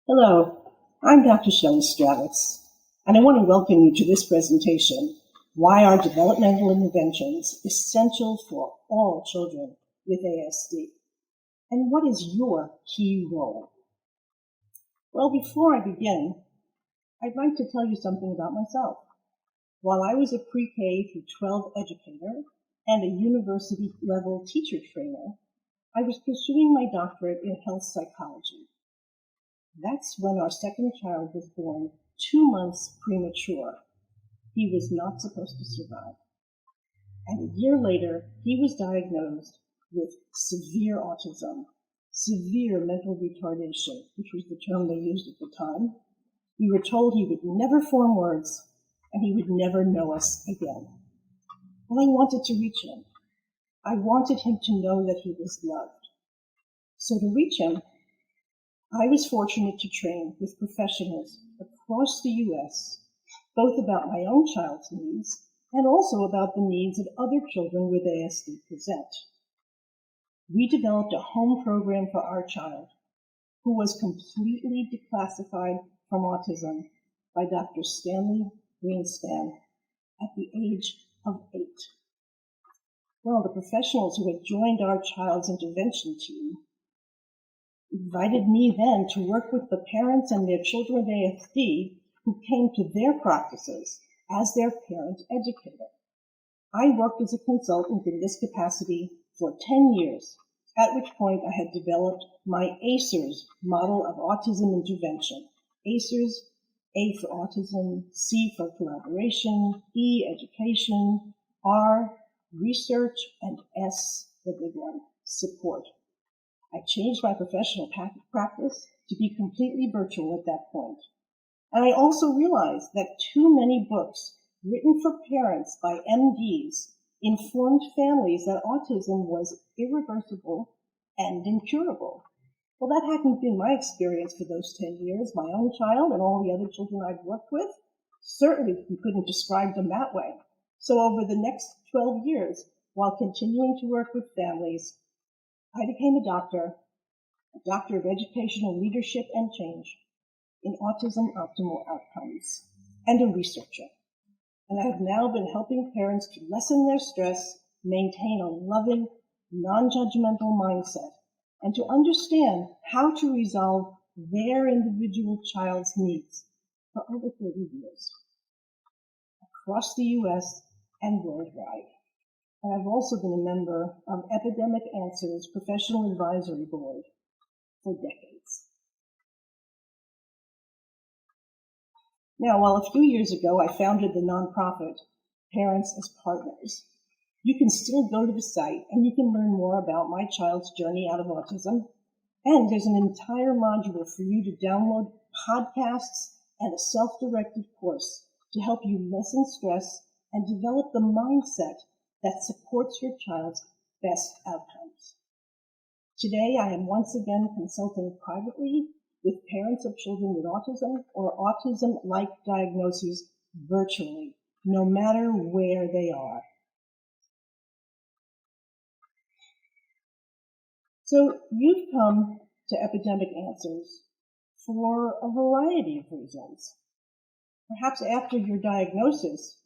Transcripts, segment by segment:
Hello, I'm Dr. Shelley, and I want to welcome you to this presentation, Why Are Developmental Interventions Essential for All Children with ASD? And what is your key role? Well, before I begin, I'd like to tell you something about myself. While I was a pre-K through 12 educator and a university-level teacher trainer, I was pursuing my doctorate in health psychology. That's when our second child was born 2 months premature. He was not supposed to survive. And a year later, he was diagnosed with severe autism, severe mental retardation, which was the term they used at the time. We were told he would never form words and he would never know us again. Well, I wanted to reach him. I wanted him to know that he was loved. So to reach him, I was fortunate to train with professionals across the U.S., both about my own child's needs and also about the needs that other children with ASD present. We developed a home program for our child, who was completely declassified from autism by Dr. Stanley Greenspan at the age of 8. Well, the professionals who had joined our child's intervention team invited me then to work with the parents and their children with ASD who came to their practices as their parent educator. I worked as a consultant in this capacity for 10 years, at which point I had developed my ACERS model of autism intervention. ACERS, A for autism, C for collaboration, E, education, R, research, and S, the big one, support. I changed my professional practice to be completely virtual at that point. And I also realized that too many books written for parents by MDs informed families that autism was irreversible and incurable. Well, that hadn't been my experience for those 10 years. My own child and all the other children I've worked with, certainly you couldn't describe them that way. So over the next 12 years, while continuing to work with families, I became a doctor of educational leadership and change in autism optimal outcomes, and a researcher. And I have now been helping parents to lessen their stress, maintain a loving, non-judgmental mindset, and to understand how to resolve their individual child's needs for over 30 years, across the U.S. and worldwide. And I've also been a member of Epidemic Answers Professional Advisory Board for decades. Now, while a few years ago I founded the nonprofit Parents as Partners, you can still go to the site and you can learn more about my child's journey out of autism. And there's an entire module for you to download podcasts and a self-directed course to help you lessen stress and develop the mindset that supports your child's best outcomes. Today, I am once again consulting privately with parents of children with autism or autism-like diagnoses virtually, no matter where they are. So you've come to Epidemic Answers for a variety of reasons. Perhaps after your diagnosis,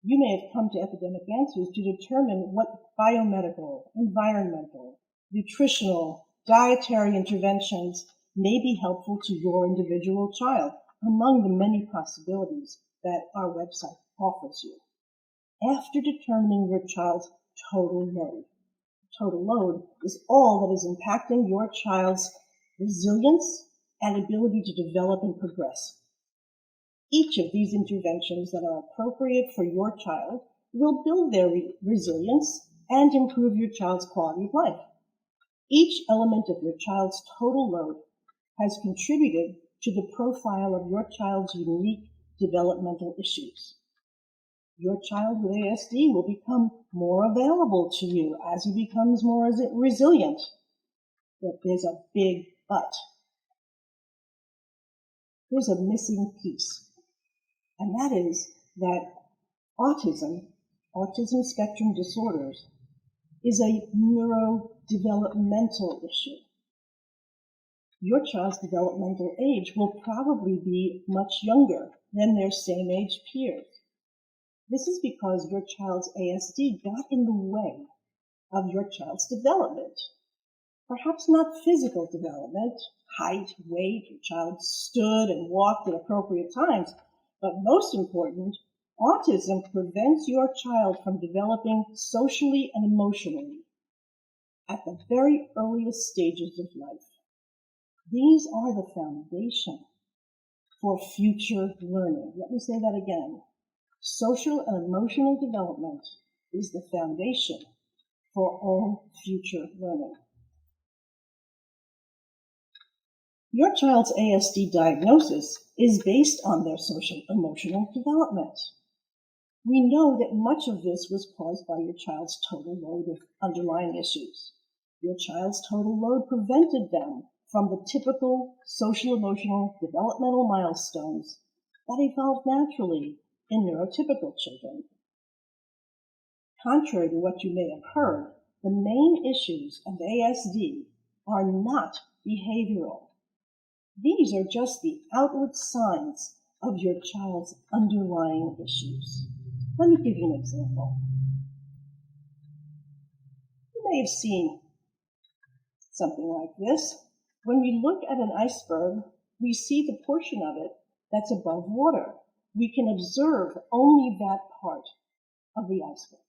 you may have come to Epidemic Answers to determine what biomedical, environmental, nutritional, dietary interventions may be helpful to your individual child, among the many possibilities that our website offers you. After determining your child's total load is all that is impacting your child's resilience and ability to develop and progress. Each of these interventions that are appropriate for your child will build their resilience and improve your child's quality of life. Each element of your child's total load has contributed to the profile of your child's unique developmental issues. Your child with ASD will become more available to you as he becomes more resilient. But there's a big but. There's a missing piece. And that is that autism spectrum disorders, is a neurodevelopmental issue. your child's developmental age will probably be much younger than their same-age peers. This is because your child's ASD got in the way of your child's development. Perhaps not physical development, height, weight, your child stood and walked at appropriate times, but most important, autism prevents your child from developing socially and emotionally at the very earliest stages of life. These are the foundation for future learning. Let me say that again. Social and emotional development is the foundation for all future learning. Your child's ASD diagnosis is based on their social emotional development. We know that much of this was caused by your child's total load of underlying issues. Your child's total load prevented them from the typical social emotional developmental milestones that evolve naturally in neurotypical children. Contrary to what you may have heard, the main issues of ASD are not behavioral. These are just the outward signs of your child's underlying issues. Let me give you an example. You may have seen something like this. When we look at an iceberg, we see the portion of it that's above water. We can observe only that part of the iceberg,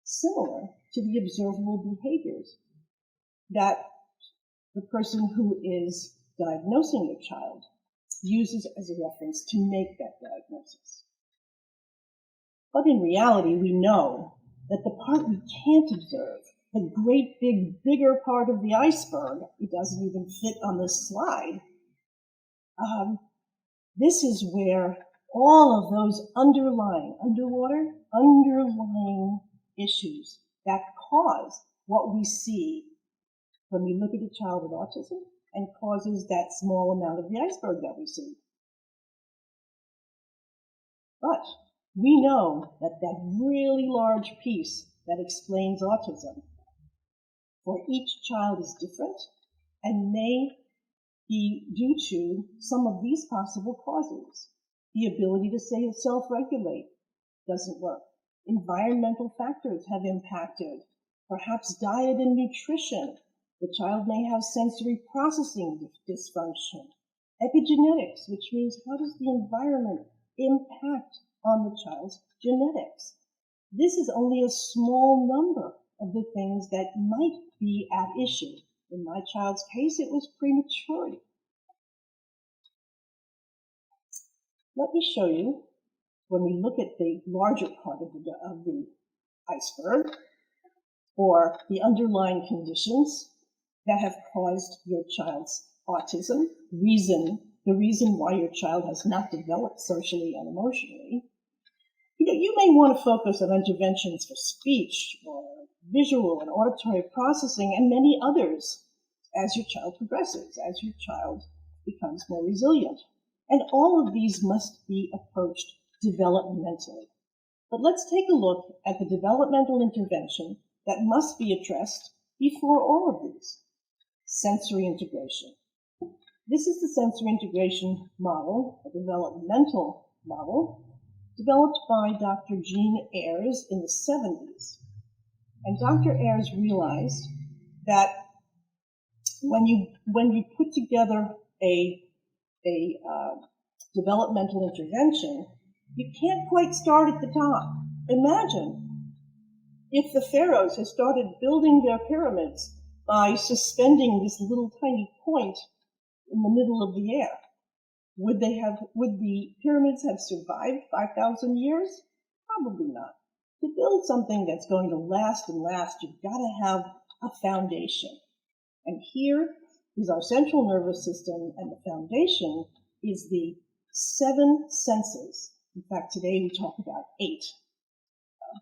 similar to the observable behaviors that the person who is diagnosing your child uses as a reference to make that diagnosis. But in reality, we know that the part we can't observe, the great big, bigger part of the iceberg, it doesn't even fit on this slide. This is where all of those underlying issues that cause what we see when we look at a child with autism and causes that small amount of the iceberg that we see. But we know that that really large piece that explains autism for each child is different and may be due to some of these possible causes. The ability to self-regulate doesn't work. Environmental factors have impacted. Perhaps diet and nutrition. The child may have sensory processing dysfunction. Epigenetics, which means how does the environment impact on the child's genetics? This is only a small number of the things that might be at issue. In my child's case, it was prematurity. Let me show you, when we look at the larger part of the iceberg, or the underlying conditions that have caused your child's autism, the reason why your child has not developed socially and emotionally. You may want to focus on interventions for speech or visual and auditory processing and many others as your child progresses, as your child becomes more resilient. And all of these must be approached developmentally. But let's take a look at the developmental intervention that must be addressed before all of these. Sensory integration. This is the sensory integration model, a developmental model, developed by Dr. Jean Ayres in the 70s. And Dr. Ayres realized that when you put together a developmental intervention, you can't quite start at the top. Imagine if the pharaohs had started building their pyramids by suspending this little tiny point in the middle of the air. Would the pyramids have survived 5,000 years? Probably not. To build something that's going to last and last, you've got to have a foundation. And here is our central nervous system, and the foundation is the 7 senses. In fact, today we talk about 8.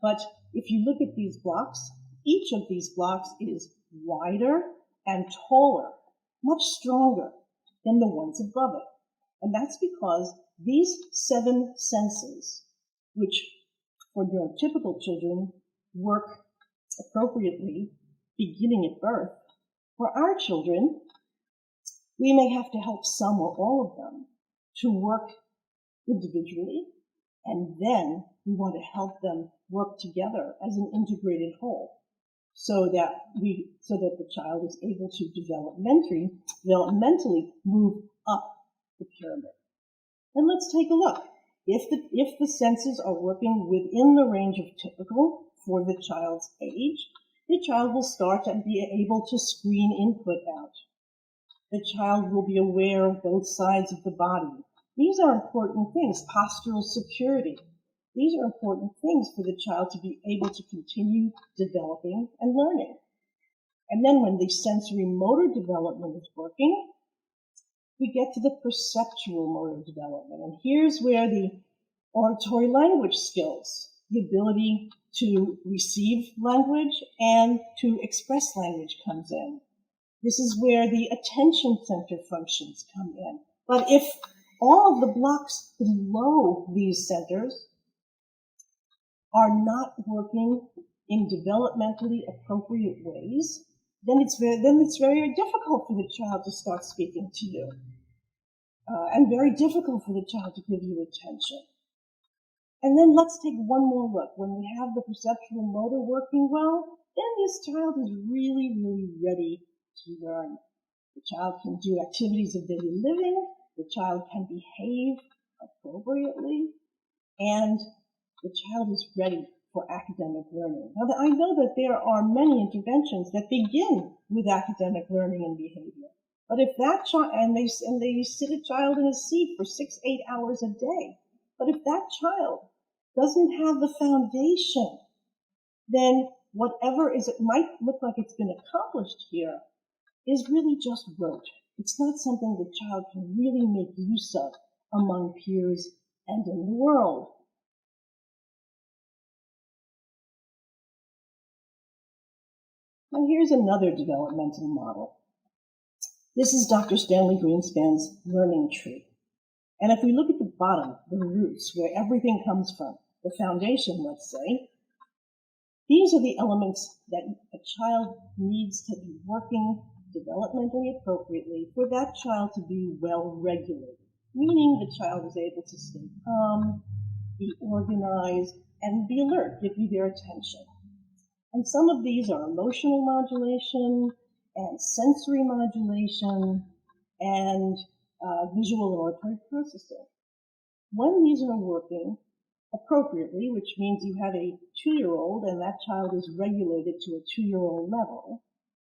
But if you look at these blocks, each of these blocks is wider and taller, much stronger than the ones above it. And that's because these 7 senses, which for neurotypical children work appropriately beginning at birth, for our children, We may have to help some or all of them to work individually, and then we want to help them work together as an integrated whole so that the child is able to developmentally move up the pyramid. And let's take a look. If the senses are working within the range of typical for the child's age, the child will start to be able to screen input out. The child will be aware of both sides of the body. These are important things. Postural security. These are important things for the child to be able to continue developing and learning. And then when the sensory motor development is working, we get to the perceptual motor development. And here's where the auditory language skills, the ability to receive language and to express language comes in. This is where the attention center functions come in. But if all of the blocks below these centers are not working in developmentally appropriate ways, then it's very difficult for the child to start speaking to you, and very difficult for the child to give you attention. And then let's take one more look. When we have the perceptual motor working well, then this child is really, really ready to learn. The child can do activities of daily living, the child can behave appropriately, and the child is ready for academic learning. Now, I know that there are many interventions that begin with academic learning and behavior. But if that child, and they sit a child in a seat for 6-8 hours a day, but if that child doesn't have the foundation, then whatever it might look like it's been accomplished here is really just rote. It's not something the child can really make use of among peers and in the world. Now here's another developmental model. This is Dr. Stanley Greenspan's learning tree. And if we look at the bottom, the roots, where everything comes from, the foundation, let's say, these are the elements that a child needs to be working developmentally appropriately for that child to be well regulated, meaning the child is able to stay calm, be organized, and be alert, give you their attention. And some of these are emotional modulation and sensory modulation and visual and auditory processing. When these are working appropriately, which means you have a 2-year-old and that child is regulated to a 2-year-old level,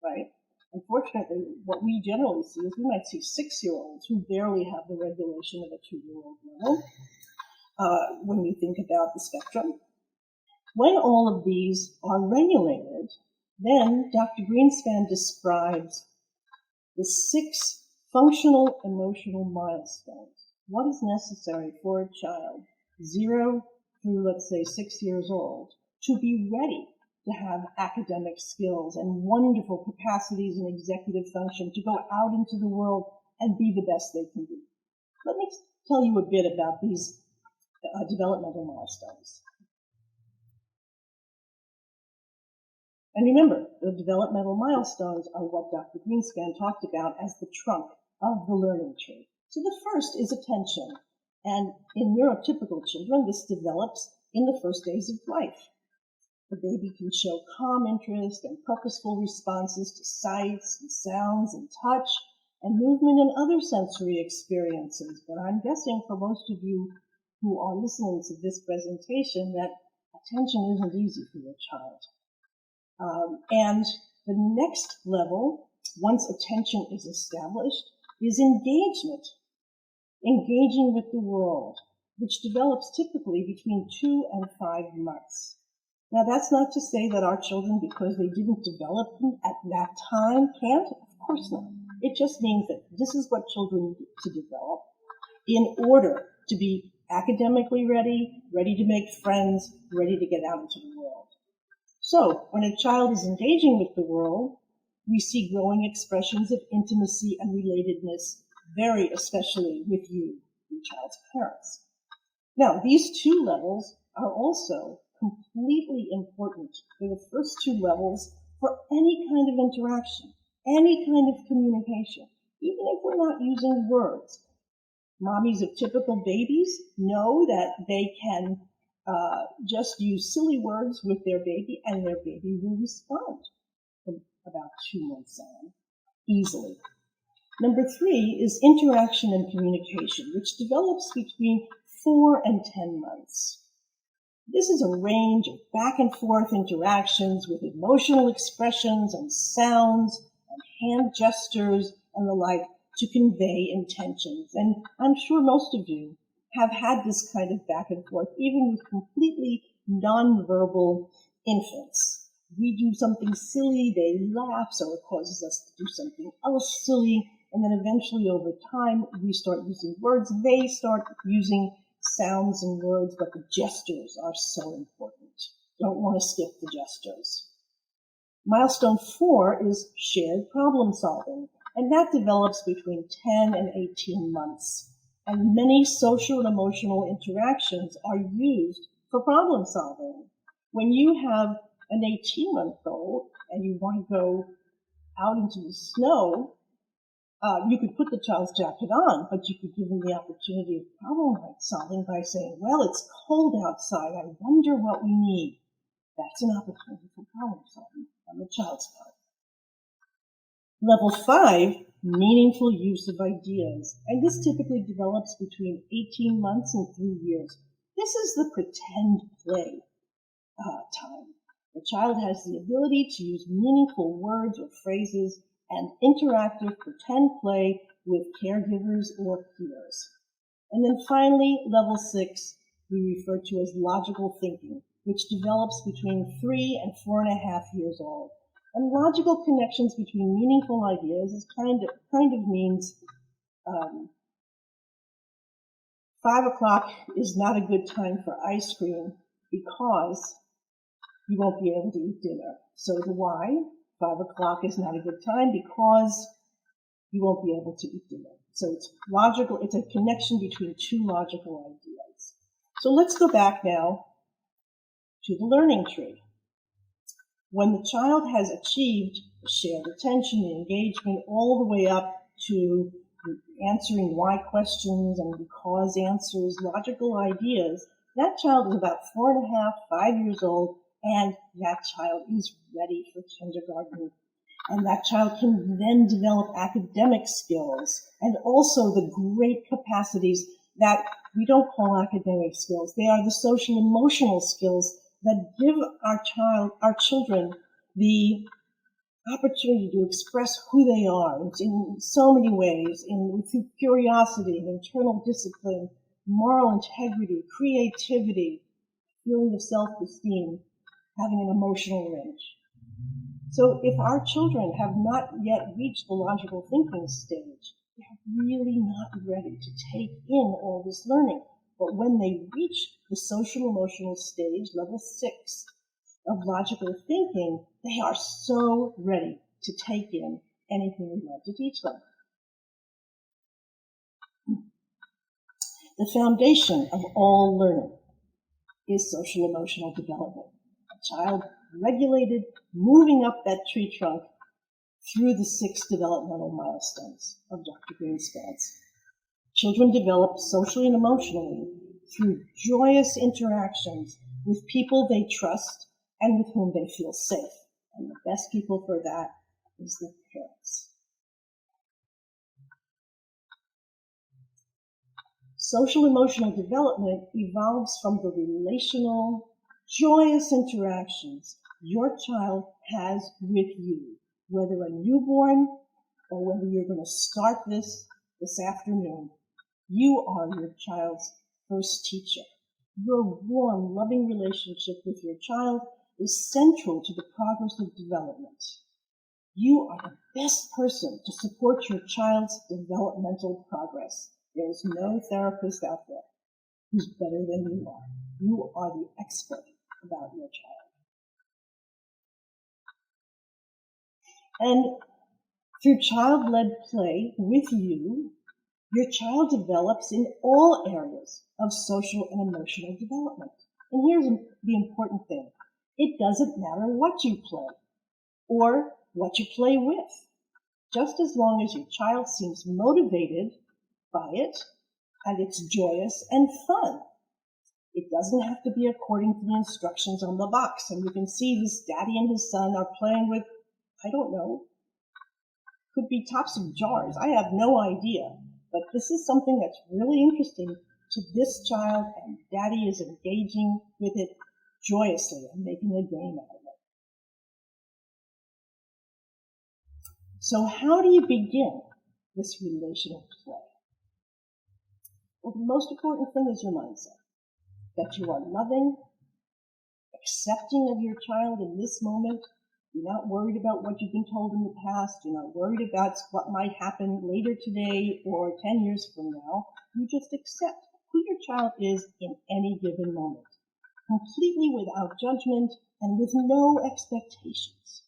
right? Unfortunately, what we generally see is we might see 6-year-olds who barely have the regulation of a 2-year-old level when we think about the spectrum. When all of these are regulated, then Dr. Greenspan describes the 6 functional emotional milestones. What is necessary for a child 0 through, let's say, 6 years old to be ready to have academic skills and wonderful capacities and executive function to go out into the world and be the best they can be. Let me tell you a bit about these developmental milestones. And remember, the developmental milestones are what Dr. Greenspan talked about as the trunk of the learning tree. So the first is attention. And in neurotypical children, this develops in the first days of life. The baby can show calm interest and purposeful responses to sights and sounds and touch and movement and other sensory experiences. But I'm guessing for most of you who are listening to this presentation that attention isn't easy for your child. And the next level, once attention is established, is engagement. Engaging with the world, which develops typically between 2 and 5 months. Now, that's not to say that our children, because they didn't develop them at that time, can't. Of course not. It just means that this is what children need to develop in order to be academically ready, ready to make friends, ready to get out into the world. So, when a child is engaging with the world, we see growing expressions of intimacy and relatedness, very especially with you, your child's parents. Now, these 2 levels are also completely important for the first 2 levels for any kind of interaction, any kind of communication. even if we're not using words. Mommies of typical babies know that they can just use silly words with their baby, and their baby will respond from about 2 months on easily. Number 3 is interaction and communication, which develops between 4 and 10 months. This is a range of back and forth interactions with emotional expressions and sounds and hand gestures and the like to convey intentions. And I'm sure most of you have had this kind of back and forth, even with completely nonverbal infants. We do something silly, they laugh, so it causes us to do something else silly, and then eventually over time we start using words, they start using sounds and words, but the gestures are so important. Don't want to skip the gestures. Milestone 4 is shared problem solving, and that develops between 10 and 18 months. And many social and emotional interactions are used for problem solving. When you have an 18-month-old and you want to go out into the snow, you could put the child's jacket on, but you could give them the opportunity of problem solving by saying, well, it's cold outside. I wonder what we need. That's an opportunity for problem solving on the child's part. Level 5, meaningful use of ideas. And this typically develops between 18 months and 3 years. This is the pretend play time. The child has the ability to use meaningful words or phrases and interactive pretend play with caregivers or peers. And then finally, level 6, we refer to as logical thinking, which develops between 3 and 4.5 years old. And logical connections between meaningful ideas is kind of means 5 o'clock is not a good time for ice cream because you won't be able to eat dinner. So the why, 5 o'clock is not a good time because you won't be able to eat dinner. So it's logical, it's a connection between 2 logical ideas. So let's go back now to the learning tree. When the child has achieved the shared attention, the engagement, all the way up to answering why questions and because answers, logical ideas, that child is about 4.5, 5 years old, and that child is ready for kindergarten. And that child can then develop academic skills and also the great capacities that we don't call academic skills. They are the social emotional skills that give our children the opportunity to express who they are in so many ways, through curiosity, internal discipline, moral integrity, creativity, feeling of self-esteem, having an emotional range. So if our children have not yet reached the logical thinking stage, they're really not ready to take in all this learning. But when they reach the social emotional stage, level 6 of logical thinking, they are so ready to take in anything we want to teach them. The foundation of all learning is social emotional development. A child regulated, moving up that tree trunk through the 6 developmental milestones of Dr. Greenspan's. Children develop socially and emotionally through joyous interactions with people they trust and with whom they feel safe. And the best people for that is the parents. Social emotional development evolves from the relational, joyous interactions your child has with you, whether a newborn or whether you're going to start this afternoon. You are your child's first teacher. Your warm, loving relationship with your child is central to the progress of development. You are the best person to support your child's developmental progress. There is no therapist out there who's better than you are. You are the expert about your child. And through child-led play with you, your child develops in all areas of social and emotional development. And here's the important thing. It doesn't matter what you play or what you play with. just as long as your child seems motivated by it and it's joyous and fun. It doesn't have to be according to the instructions on the box. And you can see this daddy and his son are playing with, I don't know, could be tops of jars. I have no idea. But this is something that's really interesting to this child, and daddy is engaging with it joyously and making a game out of it. So how do you begin this relational play? Well, the most important thing is your mindset, that you are loving, accepting of your child in this moment. You're not worried about what you've been told in the past. You're not worried about what might happen later today or 10 years from now. You just accept who your child is in any given moment, completely without judgment and with no expectations.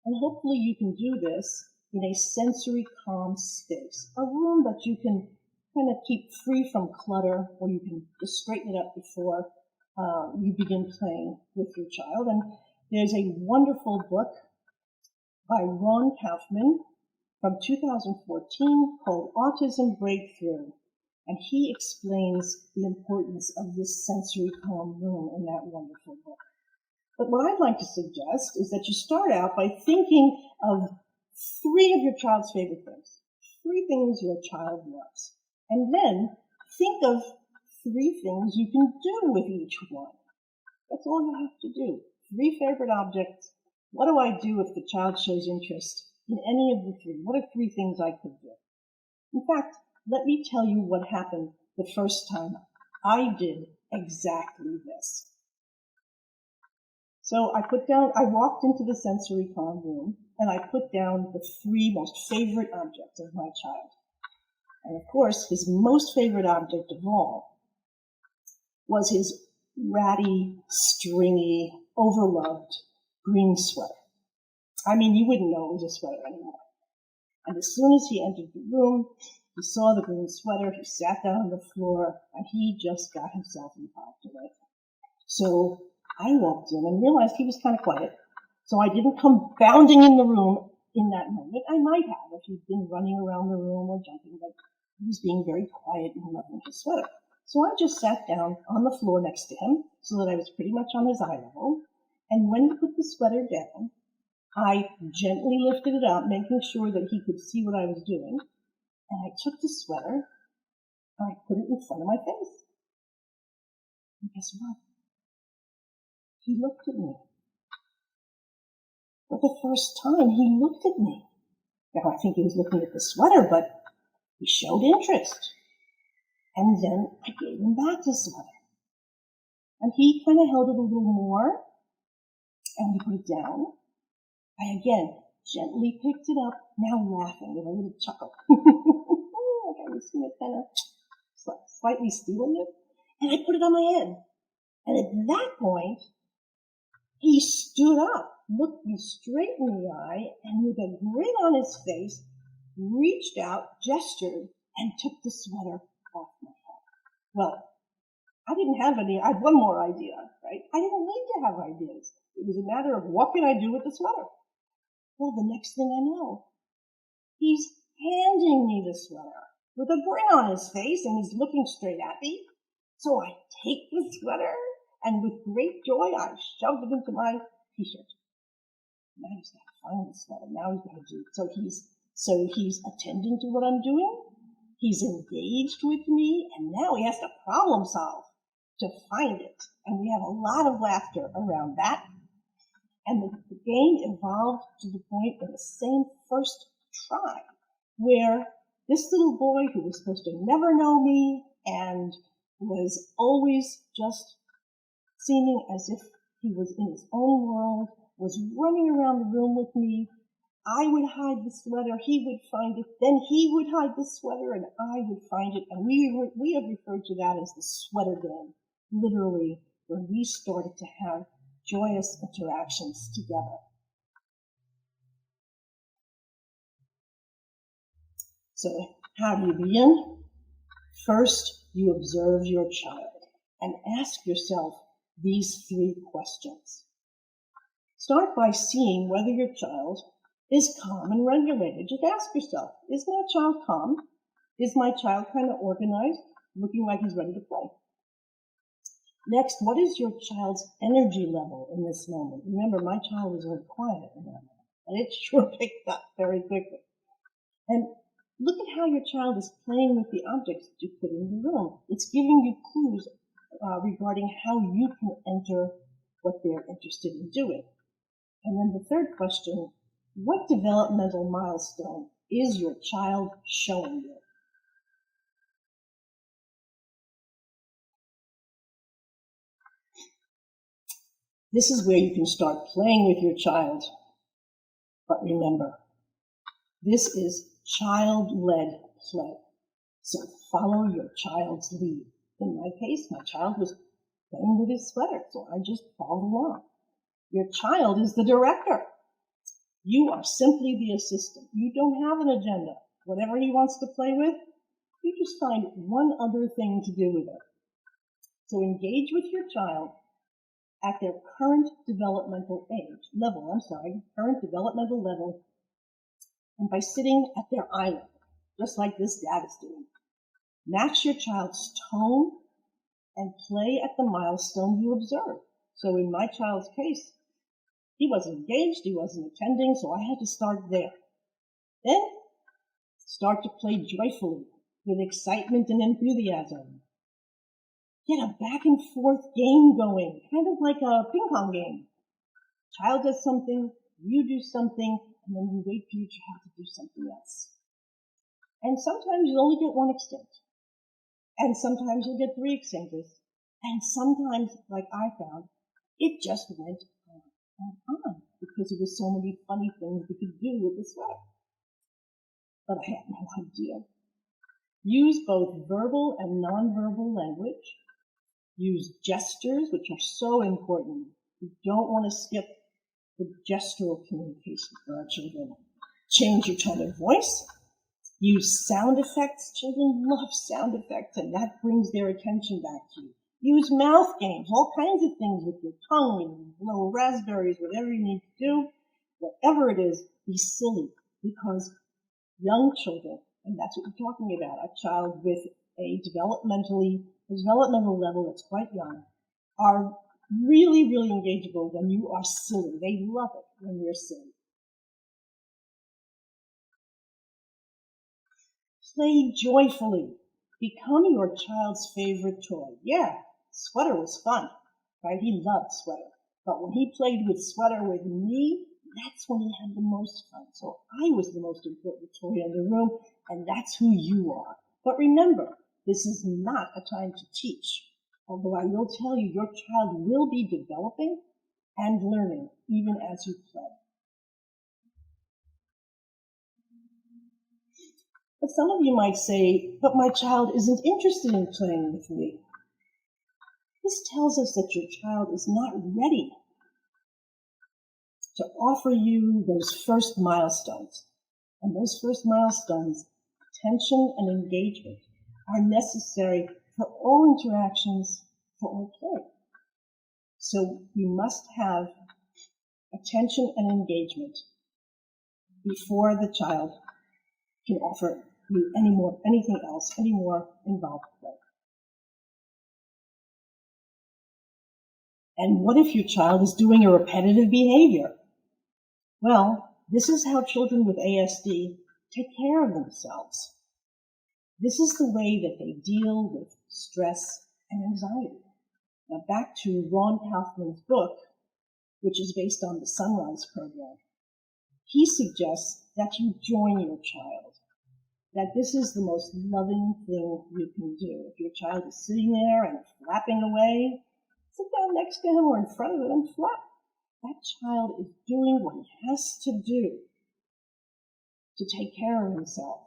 And hopefully you can do this in a sensory calm space, a room that you can kind of keep free from clutter, or you can just straighten it up before you begin playing with your child. And there's a wonderful book by Ron Kaufman from 2014 called Autism Breakthrough. And he explains the importance of this sensory calm room in that wonderful book. But what I'd like to suggest is that you start out by thinking of 3 of your child's favorite things, 3 things your child loves. And then think of 3 things you can do with each one. That's all you have to do. 3 favorite objects. What do I do if the child shows interest in any of the 3? What are 3 things I could do? In fact, let me tell you what happened the first time I did exactly this. So I walked into the sensory calm room, and I put down the 3 most favorite objects of my child. And of course, his most favorite object of all was his ratty, stringy, overloved green sweater. I mean, you wouldn't know it was a sweater anymore. And as soon as he entered the room, he saw the green sweater, he sat down on the floor, and he just got himself involved in it. So I walked in and realized he was kind of quiet. So I didn't come bounding in the room in that moment. I might have if he'd been running around the room or jumping, but he was being very quiet and loving his sweater. So I just sat down on the floor next to him so that I was pretty much on his eye level. And when he put the sweater down, I gently lifted it up, making sure that he could see what I was doing. And I took the sweater and I put it in front of my face. And guess what? He looked at me. For the first time, he looked at me. Now, I think he was looking at the sweater, but he showed interest. And then I gave him back the sweater. And he kind of held it a little more, and we put it down. I again gently picked it up, now laughing with a little chuckle. Like I was kind of slightly stealing it. And I put it on my head. And at that point, he stood up, looked me straight in the eye, and with a grin on his face, reached out, gestured, and took the sweater off my head. Well, I had one more idea, right? I didn't need to have ideas. It was a matter of what can I do with the sweater? Well, the next thing I know, he's handing me the sweater with a grin on his face, and he's looking straight at me. So I take the sweater, and with great joy, I shoved it into my t-shirt. Now he's got to find the sweater. Now he's got to do it. So he's attending to what I'm doing. He's engaged with me, and now he has to problem solve to find it. And we have a lot of laughter around that. And the game evolved to the point in the same first try, where this little boy who was supposed to never know me and was always just seeming as if he was in his own world, was running around the room with me. I would hide the sweater, he would find it, then he would hide the sweater, and I would find it. And we have referred to that as the sweater game, literally, when we started to have joyous interactions together. So how do you begin? First, you observe your child and ask yourself these 3 questions. Start by seeing whether your child is calm and regulated. Just ask yourself, is my child calm? Is my child kind of organized, looking like he's ready to play? Next, what is your child's energy level in this moment? Remember, my child was very quiet in that moment, and it sure picked up very quickly. And look at how your child is playing with the objects that you put in the room. It's giving you clues regarding how you can enter what they're interested in doing. And then the third question, what developmental milestone is your child showing you? This is where you can start playing with your child. But remember, this is child-led play. So follow your child's lead. In my case, my child was playing with his sweater, so I just followed along. Your child is the director. You are simply the assistant. You don't have an agenda. Whatever he wants to play with, you just find one other thing to do with it. So engage with your child at their current developmental level, and by sitting at their eye level, just like this dad is doing. Match your child's tone and play at the milestone you observe. So in my child's case, he wasn't engaged, he wasn't attending, so I had to start there. Then start to play joyfully with excitement and enthusiasm. Get a back and forth game going, kind of like a ping pong game. Child does something, you do something, and then you wait for your child to do something else. And sometimes you'll only get one exchange. And sometimes you'll get 3 exchanges. And sometimes, like I found, it just went on and on because there were so many funny things we could do with the sweater. But I had no idea. Use both verbal and nonverbal language. Use gestures, which are so important. We don't want to skip the gestural communication for our children. Change your tone of voice. Use sound effects. Children love sound effects, and that brings their attention back to you. Use mouth games, all kinds of things with your tongue and little raspberries, whatever you need to do. Whatever it is, be silly, because young children, and that's what we're talking about, a child with a developmental level that's quite young, are really, really engageable when you are silly. They love it when you're silly. Play joyfully. Become your child's favorite toy. Yeah, sweater was fun, right? He loved sweater. But when he played with sweater with me, that's when he had the most fun. So I was the most important toy in the room, and that's who you are. But remember, this is not a time to teach. Although I will tell you, your child will be developing and learning even as you play. But some of you might say, but my child isn't interested in playing with me. This tells us that your child is not ready to offer you those first milestones. And those first milestones, attention and engagement, are necessary for all interactions, for all play. So you must have attention and engagement before the child can offer you any more involved play. And what if your child is doing a repetitive behavior? Well, this is how children with ASD take care of themselves. This is the way that they deal with stress and anxiety. Now back to Ron Kaufman's book, which is based on the Sunrise program. He suggests that you join your child, that this is the most loving thing you can do. If your child is sitting there and flapping away, sit down next to him or in front of him and flap. That child is doing what he has to do to take care of himself.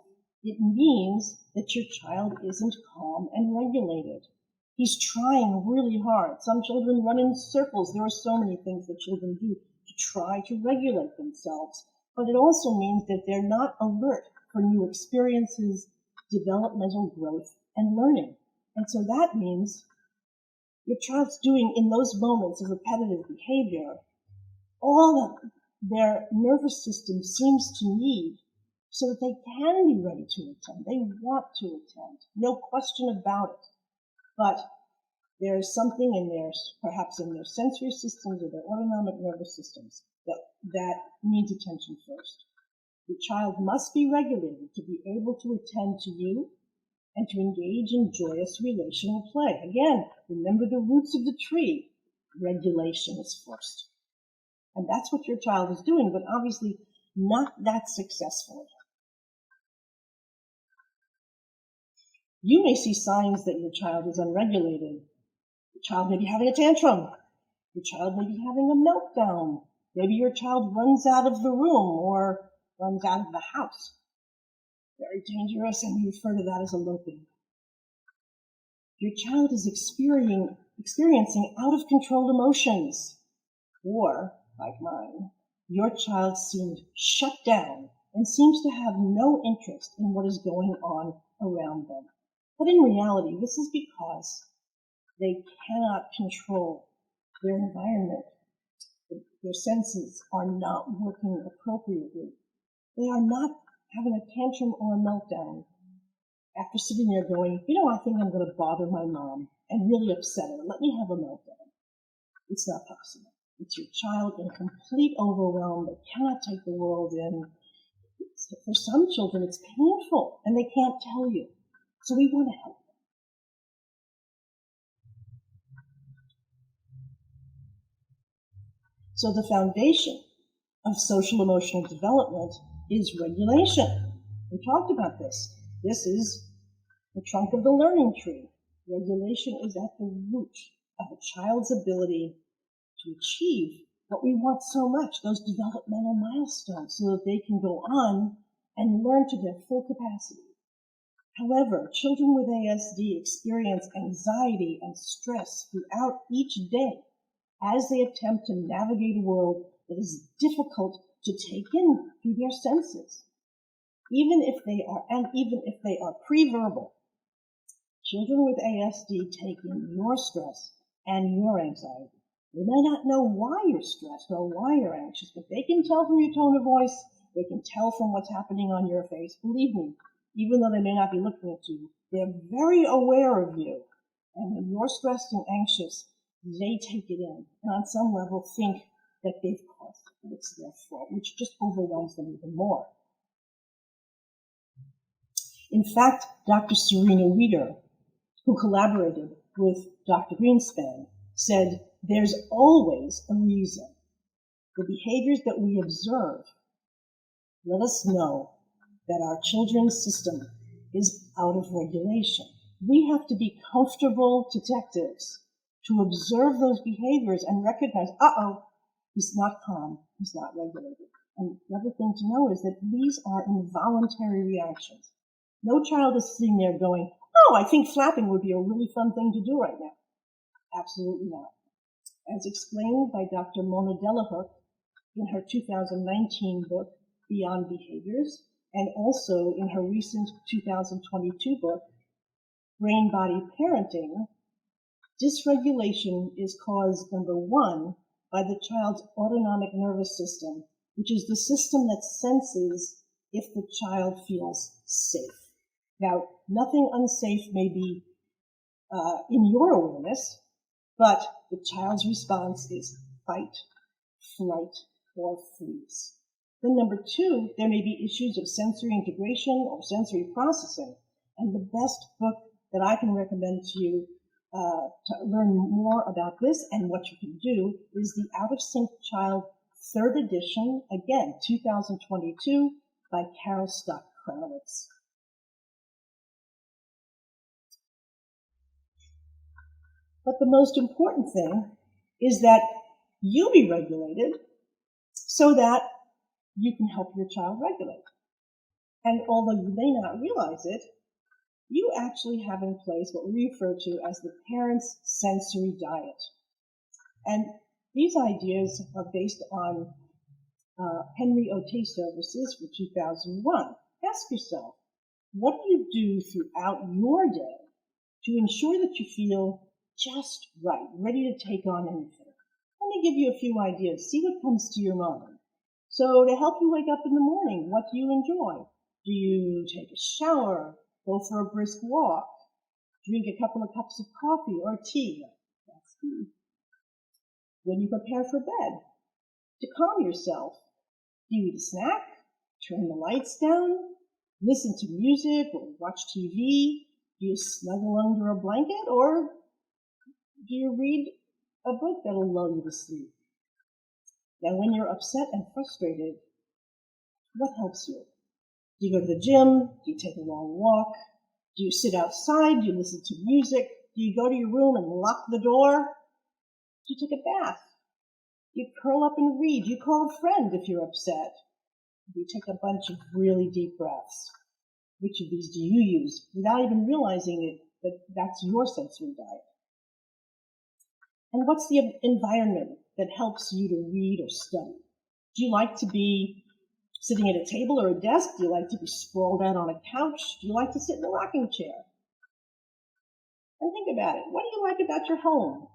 It means that your child isn't calm and regulated. He's trying really hard. Some children run in circles. There are so many things that children do to try to regulate themselves. But it also means that they're not alert for new experiences, developmental growth, and learning. And so that means your child's doing, in those moments of repetitive behavior, all their nervous system seems to need so that they can be ready to attend. They want to attend, no question about it. But there is something in their, perhaps in their sensory systems or their autonomic nervous systems that needs attention first. The child must be regulated to be able to attend to you and to engage in joyous relational play. Again, remember the roots of the tree. Regulation is first. And that's what your child is doing, but obviously not that successfully. You may see signs that your child is unregulated. Your child may be having a tantrum. Your child may be having a meltdown. Maybe your child runs out of the room or runs out of the house. Very dangerous, and we refer to that as eloping. Your child is experiencing out-of-control emotions. Or, like mine, your child seemed shut down and seems to have no interest in what is going on around them. But in reality, this is because they cannot control their environment. Their senses are not working appropriately. They are not having a tantrum or a meltdown after sitting there going, I think I'm going to bother my mom and really upset her. Let me have a meltdown. It's not possible. It's your child in complete overwhelm. They cannot take the world in. For some children, it's painful, and they can't tell you. So we want to help them. So the foundation of social emotional development is regulation. We talked about this. This is the trunk of the learning tree. Regulation is at the root of a child's ability to achieve what we want so much, those developmental milestones, so that they can go on and learn to their full capacity. However, children with ASD experience anxiety and stress throughout each day as they attempt to navigate a world that is difficult to take in through their senses. Even if they are pre-verbal, children with ASD take in your stress and your anxiety. They may not know why you're stressed or why you're anxious, but they can tell from your tone of voice, they can tell from what's happening on your face. Believe me, even though they may not be looking at you, they're very aware of you. And when you're stressed and anxious, they take it in, and on some level think that they've caused it, that it's their fault, which just overwhelms them even more. In fact, Dr. Serena Wieder, who collaborated with Dr. Greenspan, said there's always a reason. The behaviors that we observe let us know that our children's system is out of regulation. We have to be comfortable detectives to observe those behaviors and recognize, he's not calm, he's not regulated. And the other thing to know is that these are involuntary reactions. No child is sitting there going, I think flapping would be a really fun thing to do right now. Absolutely not. As explained by Dr. Mona Delahook in her 2019 book, Beyond Behaviors, and also in her recent 2022 book, Brain Body Parenting, dysregulation is caused, number one, by the child's autonomic nervous system, which is the system that senses if the child feels safe. Now, nothing unsafe may be in your awareness, but the child's response is fight, flight, or freeze. Then number two, there may be issues of sensory integration or sensory processing. And the best book that I can recommend to you to learn more about this and what you can do is The Out of Sync Child, 3rd edition, again, 2022, by Carol Stock-Kranowitz. But the most important thing is that you be regulated so that you can help your child regulate. And although you may not realize it, you actually have in place what we refer to as the parent's sensory diet. And these ideas are based on Henry Otte Services for 2001. Ask yourself, what do you do throughout your day to ensure that you feel just right, ready to take on anything? Let me give you a few ideas. See what comes to your mind. So to help you wake up in the morning, what do you enjoy? Do you take a shower, go for a brisk walk, drink a couple of cups of coffee or tea? That's good. When you prepare for bed, to calm yourself, do you eat a snack, turn the lights down, listen to music or watch TV? Do you snuggle under a blanket, or do you read a book that'll lull you to sleep? Now, when you're upset and frustrated, what helps you? Do you go to the gym? Do you take a long walk? Do you sit outside? Do you listen to music? Do you go to your room and lock the door? Do you take a bath? Do you curl up and read? Do you call a friend if you're upset? Do you take a bunch of really deep breaths? Which of these do you use without even realizing it, that that's your sensory diet? And what's the environment that helps you to read or study? Do you like to be sitting at a table or a desk? Do you like to be sprawled out on a couch? Do you like to sit in a rocking chair? And think about it. What do you like about your home?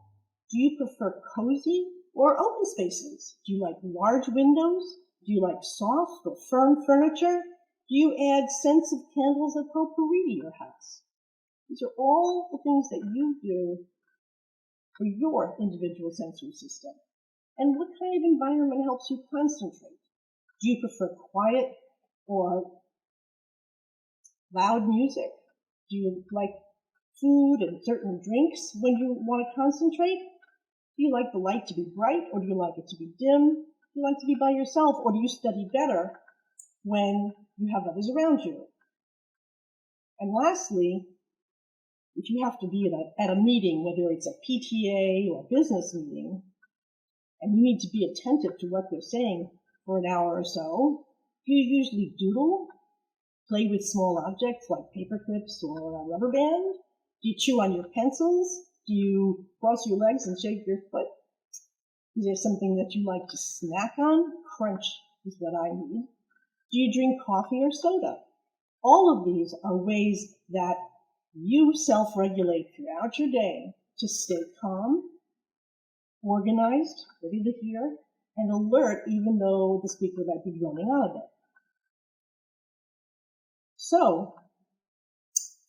Do you prefer cozy or open spaces? Do you like large windows? Do you like soft or firm furniture? Do you add scents of candles or potpourri to your house? These are all the things that you do for your individual sensory system. And what kind of environment helps you concentrate? Do you prefer quiet or loud music? Do you like food and certain drinks when you want to concentrate? Do you like the light to be bright, or do you like it to be dim? Do you like to be by yourself, or do you study better when you have others around you? And lastly, if you have to be at a meeting, whether it's a PTA or a business meeting, and you need to be attentive to what they're saying for an hour or so, do you usually doodle, play with small objects like paper clips or a rubber band? Do you chew on your pencils? Do you cross your legs and shake your foot? Is there something that you like to snack on? Crunch is what I need. Do you drink coffee or soda? All of these are ways that you self-regulate throughout your day to stay calm, organized, ready to hear, and alert even though the speaker might be droning on a bit. So,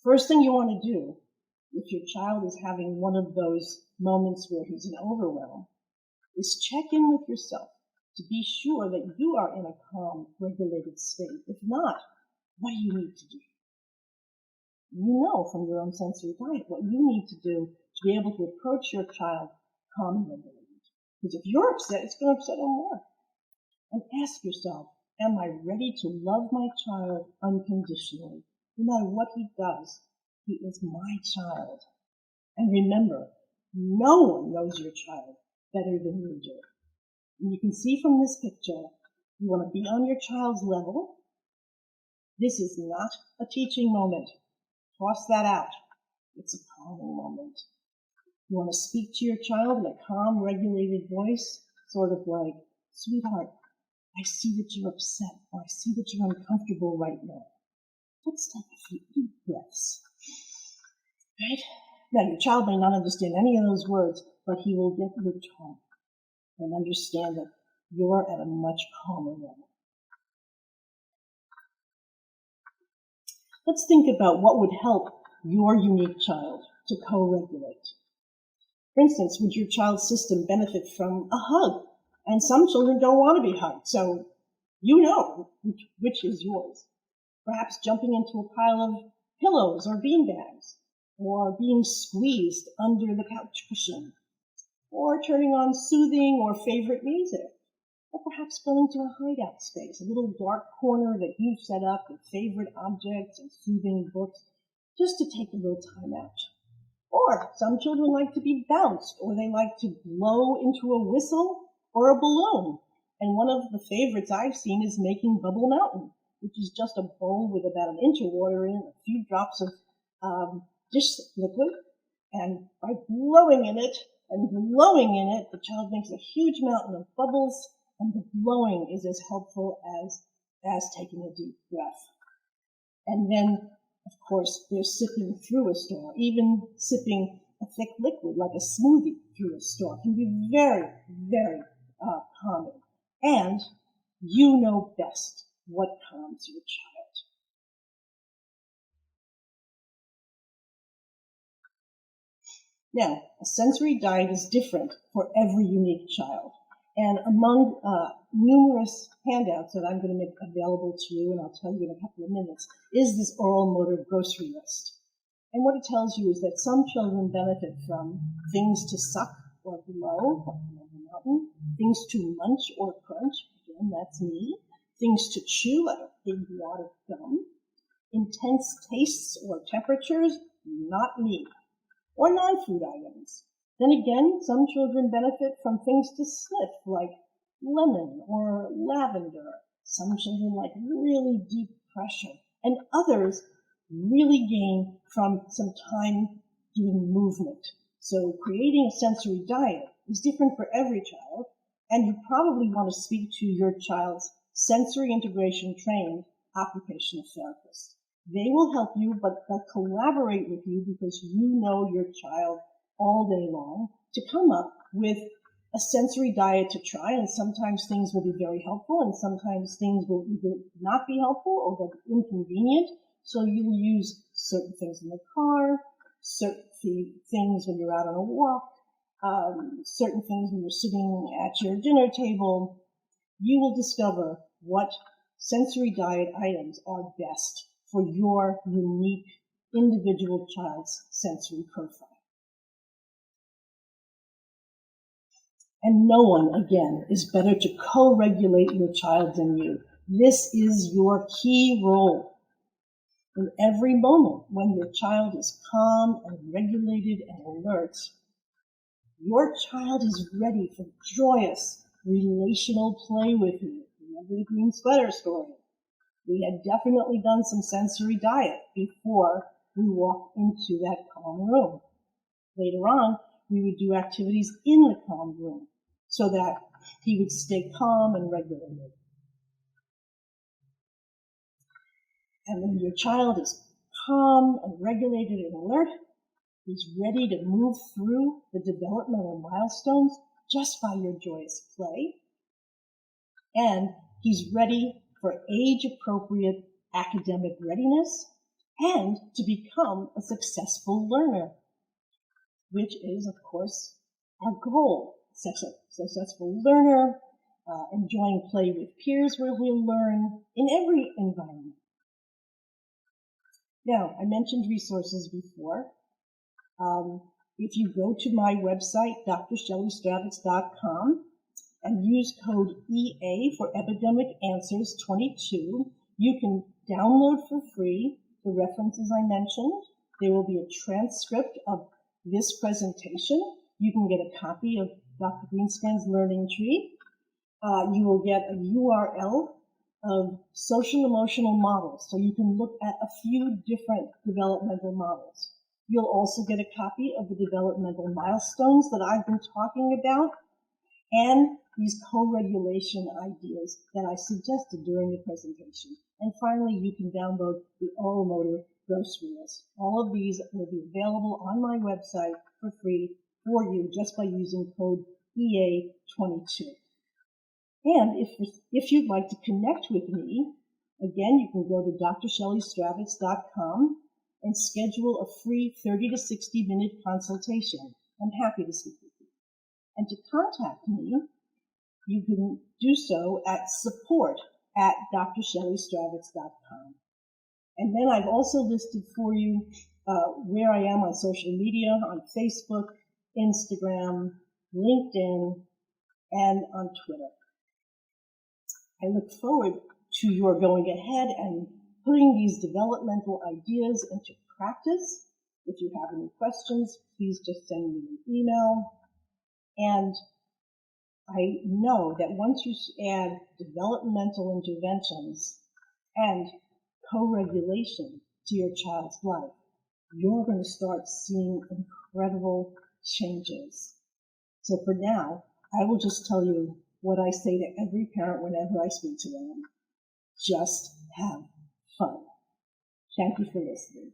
first thing you want to do if your child is having one of those moments where he's in overwhelm is check in with yourself to be sure that you are in a calm, regulated state. If not, what do you need to do? You know from your own sensory diet what you need to do to be able to approach your child calm and regulated. Because if you're upset, it's going to upset them more. And ask yourself, am I ready to love my child unconditionally? No matter what he does, he is my child. And remember, no one knows your child better than you do. And you can see from this picture, you want to be on your child's level. This is not a teaching moment. Toss that out. It's a calming moment. You want to speak to your child in a calm, regulated voice, sort of like, sweetheart, I see that you're upset, or I see that you're uncomfortable right now. Let's take a few deep breaths. Right? Now, your child may not understand any of those words, but he will get your tone and understand that you're at a much calmer level. Let's think about what would help your unique child to co-regulate. For instance, would your child's system benefit from a hug? And some children don't want to be hugged, so you know which is yours. Perhaps jumping into a pile of pillows or beanbags, or being squeezed under the couch cushion, or turning on soothing or favorite music, or perhaps going to a hideout space, a little dark corner that you've set up with favorite objects and soothing books, just to take a little time out. Or some children like to be bounced, or they like to blow into a whistle or a balloon. And one of the favorites I've seen is making Bubble Mountain, which is just a bowl with about an inch of water in it, a few drops of dish liquid, and by blowing in it and blowing in it, the child makes a huge mountain of bubbles, and the blowing is as helpful as taking a deep breath. And then, of course, they're sipping through a straw. Even sipping a thick liquid like a smoothie through a straw can be very, very calming. And You know best what calms your child. Now, a sensory diet is different for every unique child. And among numerous handouts that I'm going to make available to you, and I'll tell you in a couple of minutes, is this oral motor grocery list. And what it tells you is that some children benefit from things to suck or blow, like the mountain, things to munch or crunch, again, that's me, things to chew, like a big wad of gum, intense tastes or temperatures, not me, or non-food items. Then again, some children benefit from things to sniff, like lemon or lavender. Some children like really deep pressure, and others really gain from some time doing movement. So creating a sensory diet is different for every child, and you probably want to speak to your child's sensory integration trained occupational therapist. They will help you, but they'll collaborate with you because you know your child all day long to come up with a sensory diet to try, and sometimes things will be very helpful and sometimes things will either not be helpful or they'll be inconvenient. So you will use certain things in the car, certain things when you're out on a walk, certain things when you're sitting at your dinner table. You will discover what sensory diet items are best for your unique individual child's sensory profile. And no one, again, is better to co-regulate your child than you. This is your key role. In every moment when your child is calm and regulated and alert, your child is ready for joyous relational play with you. Remember the green sweater story? We had definitely done some sensory diet before we walked into that calm room. Later on, we would do activities in the calm room so that he would stay calm and regulated. And when your child is calm and regulated and alert, he's ready to move through the developmental milestones just by your joyous play. And he's ready for age-appropriate academic readiness and to become a successful learner, which is, of course, our goal. Successful learner, enjoying play with peers where we'll learn in every environment. Now, I mentioned resources before. If you go to my website, drshelleystravitz.com, and use code EA for Epidemic Answers 22, you can download for free the references I mentioned. There will be a transcript of this presentation. You can get a copy of Dr. Greenspan's Learning Tree. You will get a URL of social emotional models, so you can look at a few different developmental models. You'll also get a copy of the developmental milestones that I've been talking about and these co-regulation ideas that I suggested during the presentation. And finally, you can download the oral motor grocery list. All of these will be available on my website for free for you just by using code EA22. And if you'd like to connect with me, again, you can go to drshelleystravitz.com and schedule a free 30 to 60 minute consultation. I'm happy to speak with you. And to contact me, you can do so at support@drshelleystravitz.com. And then I've also listed for you where I am on social media, on Facebook, Instagram, LinkedIn, and on Twitter. I look forward to your going ahead and putting these developmental ideas into practice. If you have any questions, please just send me an email. And I know that once you add developmental interventions and co-regulation to your child's life, you're going to start seeing incredible changes. So for now, I will just tell you what I say to every parent whenever I speak to them. Just have fun. Thank you for listening.